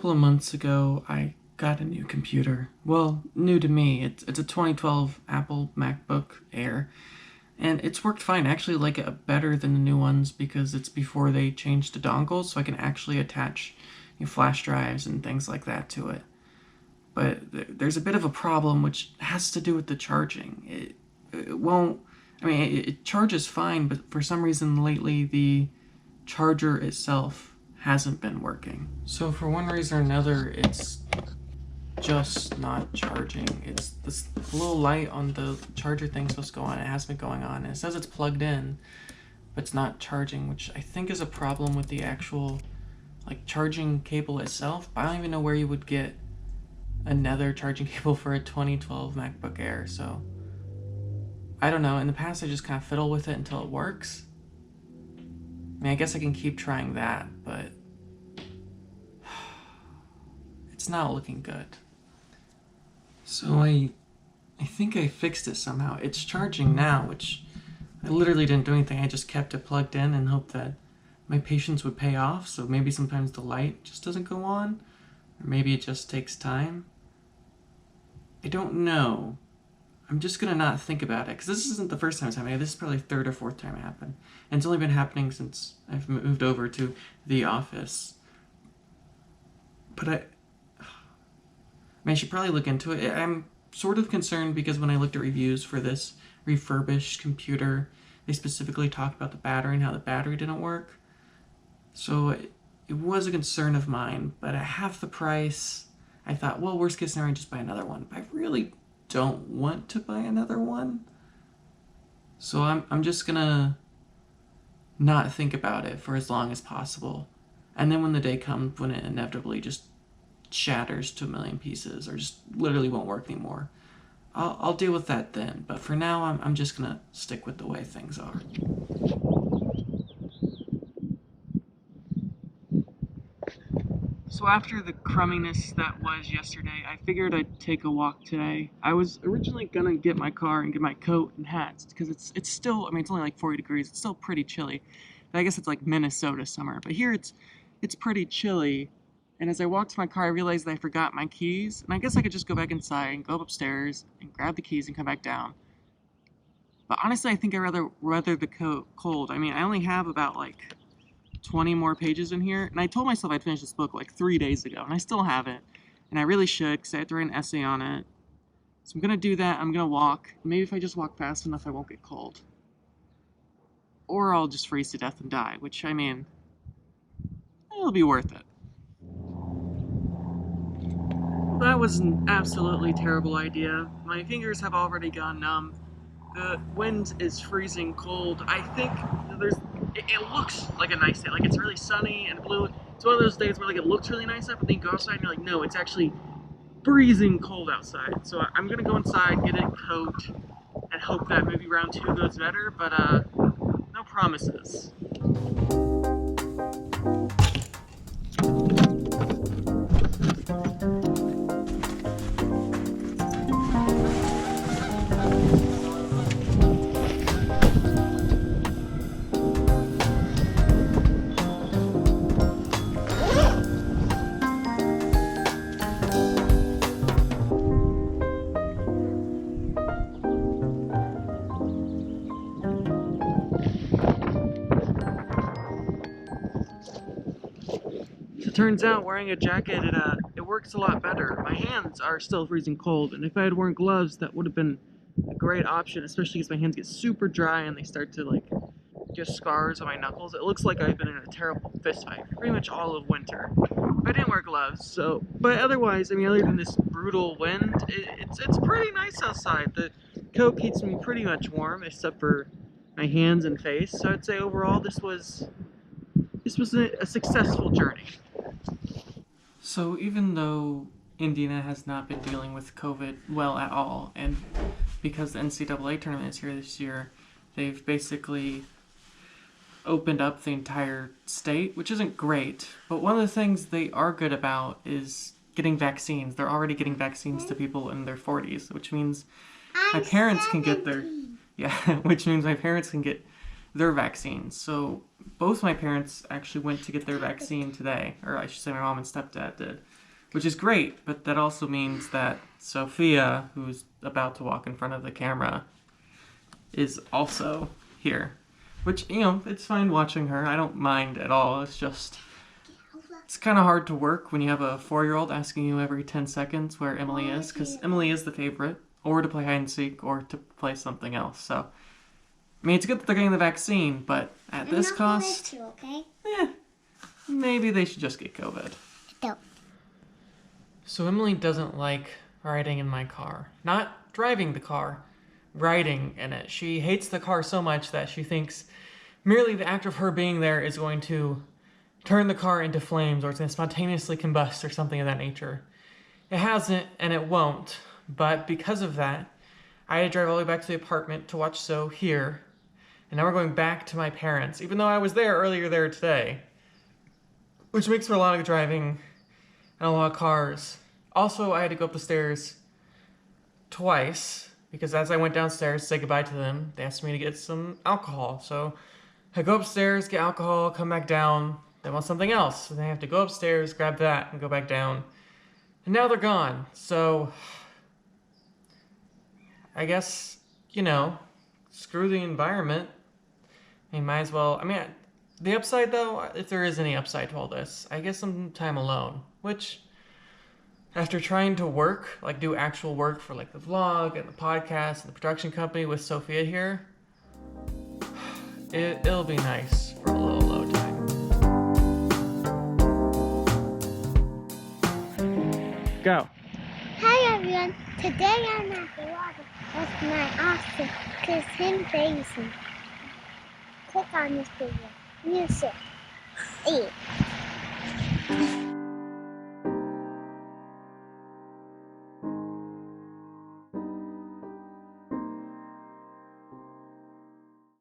couple of months ago, I got a new computer. Well, new to me. It's a 2012 Apple MacBook Air, and it's worked fine. I actually like it better than the new ones because it's before they changed the dongles, so I can actually attach flash drives and things like that to it. But there's a bit of a problem, which has to do with the charging. It won't. I mean, it charges fine, but for some reason lately the charger itself hasn't been working. So for one reason or another, it's just not charging. It's this little light on the charger thing supposed to go on. It hasn't been going on. And it says it's plugged in, but it's not charging, which I think is a problem with the actual charging cable itself. But I don't even know where you would get another charging cable for a 2012 MacBook Air. So I don't know. In the past, I just kind of fiddle with it until it works. I mean, I guess I can keep trying that, but it's not looking good. So I think I fixed it somehow. It's charging now, which I literally didn't do anything. I just kept it plugged in and hoped that my patience would pay off. So maybe sometimes the light just doesn't go on, or maybe it just takes time. I don't know. I'm just gonna not think about it, because this isn't the first time it's happening. This is probably the third or fourth time it happened. And it's only been happening since I've moved over to the office. But I should probably look into it. I'm sort of concerned because when I looked at reviews for this refurbished computer, they specifically talked about the battery and how the battery didn't work. So it was a concern of mine, but at half the price, I thought, well, worst case scenario, just buy another one. But I really don't want to buy another one. So I'm just gonna not think about it for as long as possible. And then when the day comes when it inevitably just shatters to a million pieces or just literally won't work anymore, I'll deal with that then. But for now, I'm just gonna stick with the way things are. So after the crumminess that was yesterday, I figured I'd take a walk today. I was originally gonna get my car and get my coat and hats because it's still, I mean, it's only like 40 degrees. It's still pretty chilly. I guess it's like Minnesota summer, but here it's pretty chilly. And as I walked to my car, I realized that I forgot my keys. And I guess I could just go back inside and go upstairs and grab the keys and come back down. But honestly, I think I'd rather weather the cold. I mean, I only have about 20 more pages in here, and I told myself I'd finish this book 3 days ago, and I still haven't, and I really should, because I have to write an essay on it. So I'm gonna do that. I'm gonna walk. Maybe if I just walk fast enough, I won't get cold. Or I'll just freeze to death and die, which, I mean, it'll be worth it. That was an absolutely terrible idea. My fingers have already gone numb. The wind is freezing cold. I think it looks like a nice day. It's really sunny and blue. It's one of those days where it looks really nice out, but then you go outside and you're like, no, it's actually freezing cold outside. So I'm gonna go inside, get a coat, and hope that maybe round 2 goes better, but no promises. Turns out wearing a jacket, it works a lot better. My hands are still freezing cold, and if I had worn gloves, that would have been a great option, especially because my hands get super dry and they start to get scars on my knuckles. It looks like I've been in a terrible fist fight for pretty much all of winter. But I didn't wear gloves, so, but otherwise, I mean, other than this brutal wind, it's pretty nice outside. The coat keeps me pretty much warm, except for my hands and face, so I'd say overall this was a successful journey. So even though Indiana has not been dealing with COVID well at all, and because the NCAA tournament is here this year, they've basically opened up the entire state, which isn't great. But one of the things they are good about is getting vaccines. They're already getting vaccines to people in their 40s, which means my parents can get their which means my parents can get their vaccines. So both my parents actually went to get their vaccine today, or I should say my mom and stepdad did. which is great, but that also means that Sophia, who's about to walk in front of the camera, is also here. Which, you know, it's fine watching her. I don't mind at all. It's just, it's kind of hard to work when you have a 4-year-old asking you every 10 seconds where Emily is, because Emily is the favorite, or to play hide and seek, or to play something else. So, I mean, it's good that they're getting the vaccine, but at this cost, too, okay? maybe they should just get COVID. No. So Emily doesn't like riding in my car. Not driving the car, riding in it. She hates the car so much that she thinks merely the act of her being there is going to turn the car into flames, or it's going to spontaneously combust or something of that nature. It hasn't, and it won't. But because of that, I had to drive all the way back to the apartment to watch So here. And now we're going back to my parents, even though I was there earlier there today. Which makes for a lot of driving and a lot of cars. Also, I had to go up the stairs twice, because as I went downstairs to say goodbye to them, they asked me to get some alcohol. So I go upstairs, get alcohol, come back down, they want something else. So then I have to go upstairs, grab that, and go back down. And now they're gone. So I guess, you know, screw the environment. I mean, might as well. I mean, the upside, though, if there is any upside to all this, I get some time alone. Which, after trying to work, like do actual work for like the vlog and the podcast and the production company with Sophia here, it'll be nice for a little low time. Go. Hi everyone, today I'm at the water with my Austin, cause him crazy. Click on this video. Music.